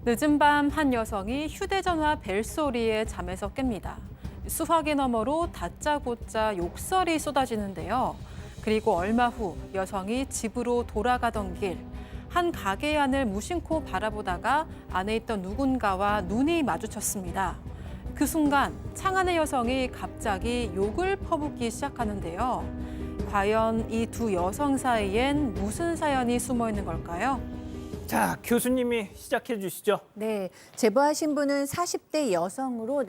늦은 밤 한 여성이 휴대전화 벨소리에 잠에서 깹니다. 수화기 너머로 다짜고짜 욕설이 쏟아지는데요. 그리고 얼마 후 여성이 집으로 돌아가던 길, 한 가게 안을 무심코 바라보다가 안에 있던 누군가와 눈이 마주쳤습니다. 그 순간 창안의 여성이 갑자기 욕을 퍼붓기 시작하는데요. 과연 이 두 여성 사이엔 무슨 사연이 숨어 있는 걸까요? 자, 교수님이 시작해 주시죠. 네, 제보하신 분은 40대 여성으로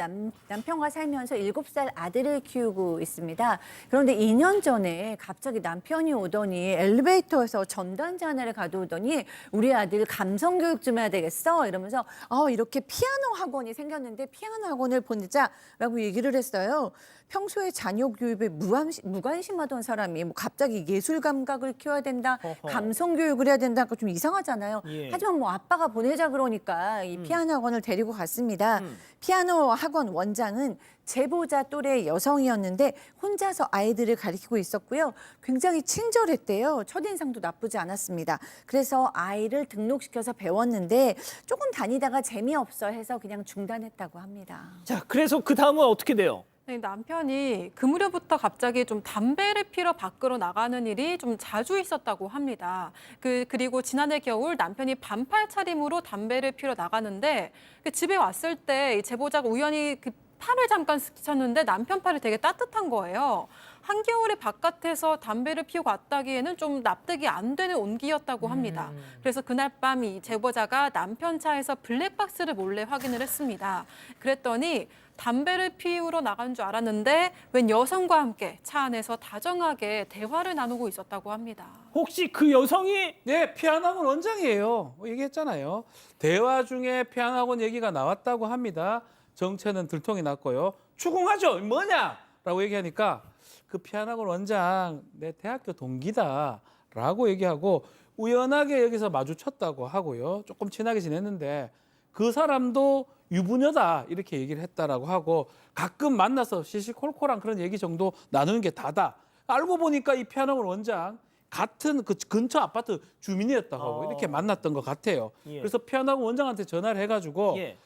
남편과 살면서 7살 아들을 키우고 있습니다. 그런데 2년 전에 갑자기 남편이 오더니 엘리베이터에서 전단지 하나를 가져오더니 우리 아들 감성 교육 좀 해야 되겠어 이러면서 이렇게 피아노 학원이 생겼는데 피아노 학원을 보내자라고 얘기를 했어요. 평소에 자녀 교육에 무관심하던 사람이 뭐 갑자기 예술 감각을 키워야 된다, 감성 교육을 해야 된다, 좀 이상하잖아요. 예. 하지만 뭐 아빠가 보내자 그러니까 이 피아노 학원을 데리고 갔습니다. 피아노 학원 원장은 제보자 또래 여성이었는데 혼자서 아이들을 가르치고 있었고요. 굉장히 친절했대요. 첫인상도 나쁘지 않았습니다. 그래서 아이를 등록시켜서 배웠는데 조금 다니다가 재미없어 해서 그냥 중단했다고 합니다. 자, 그래서 그 다음은 어떻게 돼요? 네, 남편이 그 무렵부터 갑자기 좀 담배를 피러 밖으로 나가는 일이 좀 자주 있었다고 합니다. 그리고 지난해 겨울 남편이 반팔 차림으로 담배를 피러 나가는데 집에 왔을 때 이 제보자가 우연히 그 팔을 잠깐 스쳤는데 남편 팔이 되게 따뜻한 거예요. 한겨울에 바깥에서 담배를 피우고 왔다기에는 좀 납득이 안 되는 온기였다고 합니다. 그래서 그날 밤 이 제보자가 남편 차에서 블랙박스를 몰래 확인을 했습니다. 그랬더니 담배를 피우러 나간 줄 알았는데 웬 여성과 함께 차 안에서 다정하게 대화를 나누고 있었다고 합니다. 혹시 그 여성이 네, 피아노학원 원장이에요. 얘기했잖아요. 대화 중에 피아노학원 얘기가 나왔다고 합니다. 정체는 들통이 났고요. 추궁하죠. 뭐냐? 라고 얘기하니까 그 피아노학원 원장 내 대학교 동기다 라고 얘기하고 우연하게 여기서 마주쳤다고 하고요. 조금 친하게 지냈는데 그 사람도 유부녀다 이렇게 얘기를 했다라고 하고 가끔 만나서 시시콜콜한 그런 얘기 정도 나누는 게 다다. 알고 보니까 이 피아노학원 원장 같은 그 근처 아파트 주민이었다고 하고 이렇게 만났던 것 같아요. 예. 그래서 피아노학원 원장한테 전화를 해가지고 예.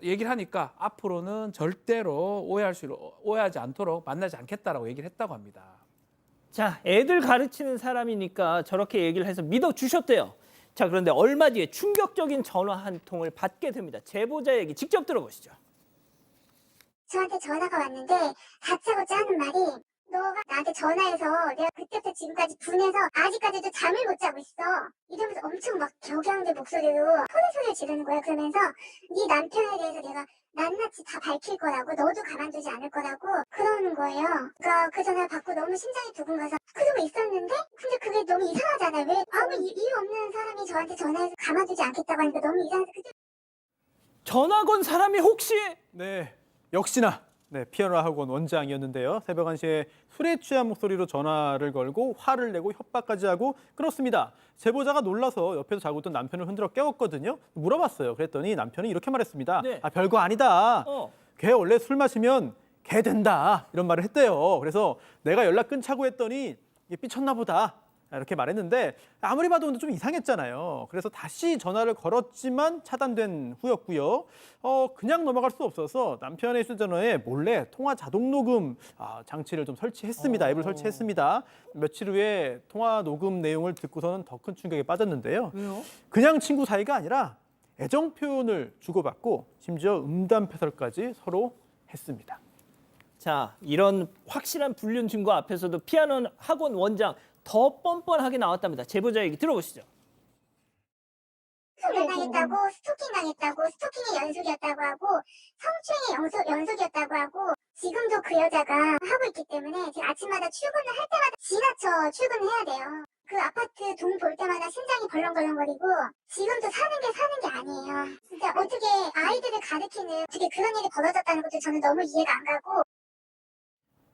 얘기를 하니까 앞으로는 절대로 오해하지 않도록 만나지 않겠다라고 얘기를 했다고 합니다. 자, 애들 가르치는 사람이니까 저렇게 얘기를 해서 믿어 주셨대요. 자, 그런데 얼마 뒤에 충격적인 전화 한 통을 받게 됩니다. 제보자 얘기 직접 들어보시죠. 저한테 전화가 왔는데 다짜고짜 하는 말이 너가 나한테 전화해서 내가 그때부터 지금까지 분해서 아직까지도 잠을 못 자고 있어 이러면서 엄청 막 격양된 목소리로 소리를 지르는 거야. 그러면서 네 남편에 대해서 내가 낱낱이 다 밝힐 거라고 너도 가만두지 않을 거라고 그러는 거예요. 그러니까 그 전화를 받고 너무 심장이 두근거려서 그러고 있었는데 근데 그게 너무 이상하잖아요. 왜 아무 이유 없는 사람이 저한테 전화해서 가만두지 않겠다고 하니까 너무 이상해서 그때 전화 건 사람이 혹시 네, 역시나 피아노 학원 원장이었는데요. 새벽 1시에 술에 취한 목소리로 전화를 걸고 화를 내고 협박까지 하고 끊었습니다. 제보자가 놀라서 옆에서 자고 있던 남편을 흔들어 깨웠거든요. 물어봤어요. 그랬더니 남편이 이렇게 말했습니다. 네. 별거 아니다. 걔 원래 술 마시면 개 된다. 이런 말을 했대요. 그래서 내가 연락 끊자고 했더니 얘 삐쳤나 보다. 이렇게 말했는데 아무리 봐도 근데 좀 이상했잖아요. 그래서 다시 전화를 걸었지만 차단된 후였고요. 그냥 넘어갈 수 없어서 남편의 휴대전화에 몰래 통화 자동 녹음 장치를 좀 설치했습니다. 앱을 설치했습니다. 며칠 후에 통화 녹음 내용을 듣고서는 더 큰 충격에 빠졌는데요. 왜요? 그냥 친구 사이가 아니라 애정 표현을 주고받고 심지어 음담패설까지 서로 했습니다. 자, 이런 확실한 불륜 증거 앞에서도 피아노 학원 원장 더 뻔뻔하게 나왔답니다. 제보자 얘기 들어보시죠. 소멸당했다고 스토킹 당했다고 스토킹의 연속이었다고 하고 성추행의 연속이었다고 하고 지금도 그 여자가 하고 있기 때문에 제가 아침마다 출근을 할 때마다 지나쳐 출근을 해야 돼요. 그 아파트 동 볼 때마다 심장이 벌렁벌렁거리고 지금도 사는 게 아니에요. 진짜 어떻게 아이들을 가르치는 어떻게 그런 일이 벌어졌다는 것도 저는 너무 이해가 안 가고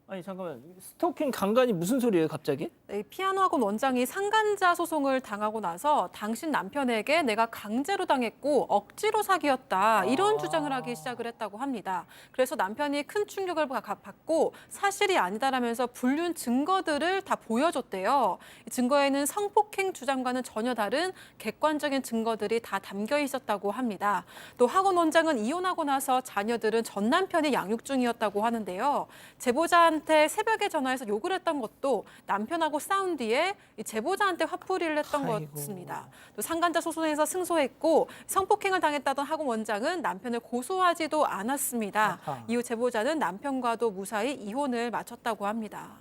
아니 잠깐만, 스토킹 강간이 무슨 소리예요, 갑자기? 네, 피아노 학원 원장이 상간자 소송을 당하고 나서 당신 남편에게 내가 강제로 당했고 억지로 사귀었다 이런 주장을 하기 시작을 했다고 합니다. 그래서 남편이 큰 충격을 받고 사실이 아니다라면서 불륜 증거들을 다 보여줬대요. 이 증거에는 성폭행 주장과는 전혀 다른 객관적인 증거들이 다 담겨 있었다고 합니다. 또 학원 원장은 이혼하고 나서 자녀들은 전 남편이 양육 중이었다고 하는데요. 제보자한테 새벽에 전화해서 욕을 했던 것도 남편하고 싸운 뒤에 이 제보자한테 화풀이를 했던 아이고. 것입니다. 또 상간자 소송에서 승소했고 성폭행을 당했다던 학원 원장은 남편을 고소하지도 않았습니다. 아하. 이후 제보자는 남편과도 무사히 이혼을 마쳤다고 합니다.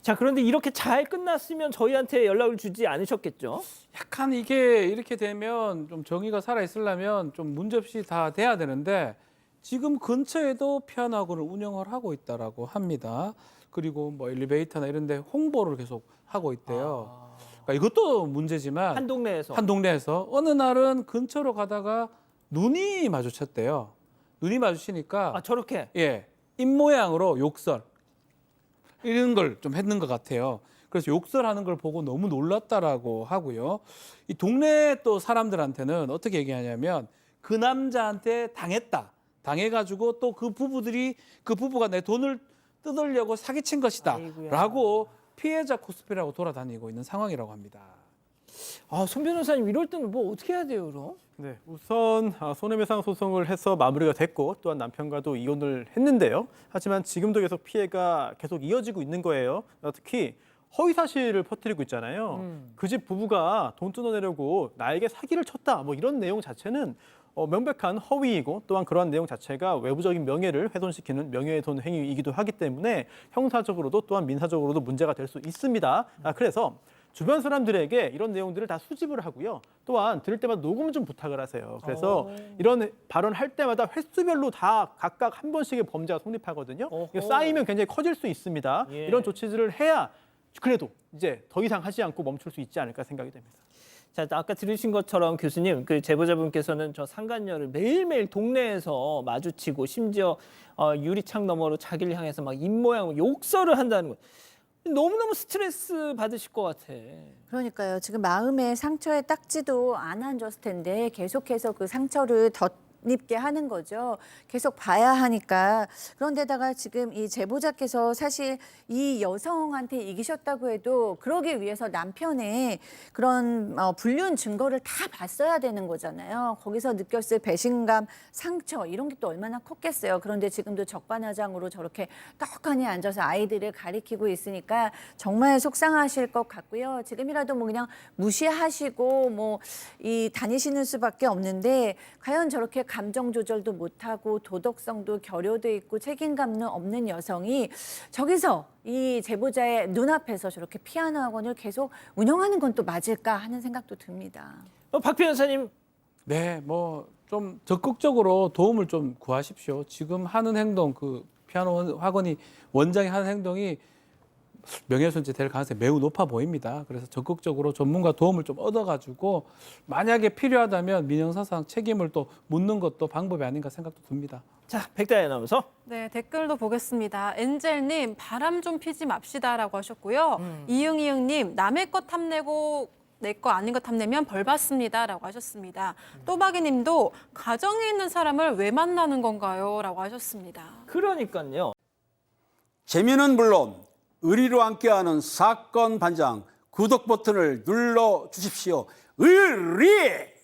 자, 그런데 이렇게 잘 끝났으면 저희한테 연락을 주지 않으셨겠죠? 약간 이게 이렇게 되면 좀 정의가 살아 있으려면 좀 문제없이 다 돼야 되는데 지금 근처에도 피아노 학원을 운영을 하고 있다라고 합니다. 그리고 뭐 엘리베이터나 이런 데 홍보를 계속 하고 있대요. 그러니까 이것도 문제지만 한 동네에서. 한 동네에서 어느 날은 근처로 가다가 눈이 마주쳤대요. 눈이 마주치니까 아, 저렇게. 예, 입모양으로 욕설 이런 걸 좀 했는 것 같아요. 그래서 욕설하는 걸 보고 너무 놀랐다라고 하고요. 이 동네 또 사람들한테는 어떻게 얘기하냐면 그 남자한테 당해가지고 또 그 부부가 내 돈을 뜯으려고 사기친 것이다 아이고야. 라고 피해자 코스프레라고 돌아다니고 있는 상황이라고 합니다. 아, 손 변호사님 이럴 때는 뭐 어떻게 해야 돼요, 그럼? 네, 우선 손해배상 소송을 해서 마무리가 됐고 또한 남편과도 이혼을 했는데요. 하지만 지금도 계속 피해가 계속 이어지고 있는 거예요. 특히 허위 사실을 퍼뜨리고 있잖아요. 그 집 부부가 돈 뜯어내려고 나에게 사기를 쳤다. 뭐 이런 내용 자체는 명백한 허위이고 또한 그러한 내용 자체가 외부적인 명예를 훼손시키는 명예훼손 행위이기도 하기 때문에 형사적으로도 또한 민사적으로도 문제가 될 수 있습니다. 그래서 주변 사람들에게 이런 내용들을 다 수집을 하고요. 또한 들을 때마다 녹음 좀 부탁을 하세요. 그래서 이런 발언할 때마다 횟수별로 다 각각 한 번씩의 범죄가 성립하거든요. 이게 쌓이면 굉장히 커질 수 있습니다. 예. 이런 조치들을 해야 그래도 이제 더 이상 하지 않고 멈출 수 있지 않을까 생각이 됩니다. 자, 아까 들으신 것처럼 교수님, 그 제보자분께서는 저 상간녀를 매일매일 동네에서 마주치고 심지어 유리창 너머로 자기를 향해서 막 입모양 욕설을 한다는 거. 너무너무 스트레스 받으실 것 같아. 그러니까요. 지금 마음의 상처에 딱지도 안 앉았을 텐데 계속해서 그 상처를 덧입게 하는 거죠. 계속 봐야 하니까. 그런데다가 지금 이 제보자께서 사실 이 여성한테 이기셨다고 해도 그러기 위해서 남편의 그런 불륜 증거를 다 봤어야 되는 거잖아요. 거기서 느꼈을 배신감, 상처 이런 게 또 얼마나 컸겠어요. 그런데 지금도 적반하장으로 저렇게 떡하니 앉아서 아이들을 가리키고 있으니까 정말 속상하실 것 같고요. 지금이라도 뭐 그냥 무시하시고 뭐 이 다니시는 수밖에 없는데 과연 저렇게 감정 조절도 못하고 도덕성도 결여돼 있고 책임감은 없는 여성이 저기서 이 제보자의 눈앞에서 저렇게 피아노 학원을 계속 운영하는 건 또 맞을까 하는 생각도 듭니다. 박 변호사님. 네, 뭐 좀 적극적으로 도움을 좀 구하십시오. 지금 하는 행동, 그 피아노 학원이 원장이 하는 행동이 명예훼손죄 될 가능성이 매우 높아 보입니다. 그래서 적극적으로 전문가 도움을 좀 얻어가지고 만약에 필요하다면 민형사상 책임을 또 묻는 것도 방법이 아닌가 생각도 듭니다. 자, 백다희 아나운서. 네, 댓글도 보겠습니다. 엔젤님, 바람 좀 피지 맙시다라고 하셨고요. 이응이응님, 남의 것 탐내고 내 거 아닌 거 탐내면 벌 받습니다라고 하셨습니다. 또박이님도 가정에 있는 사람을 왜 만나는 건가요? 라고 하셨습니다. 그러니까요. 재미는 물론 의리로 함께하는 사건 반장 구독 버튼을 눌러 주십시오. 의리!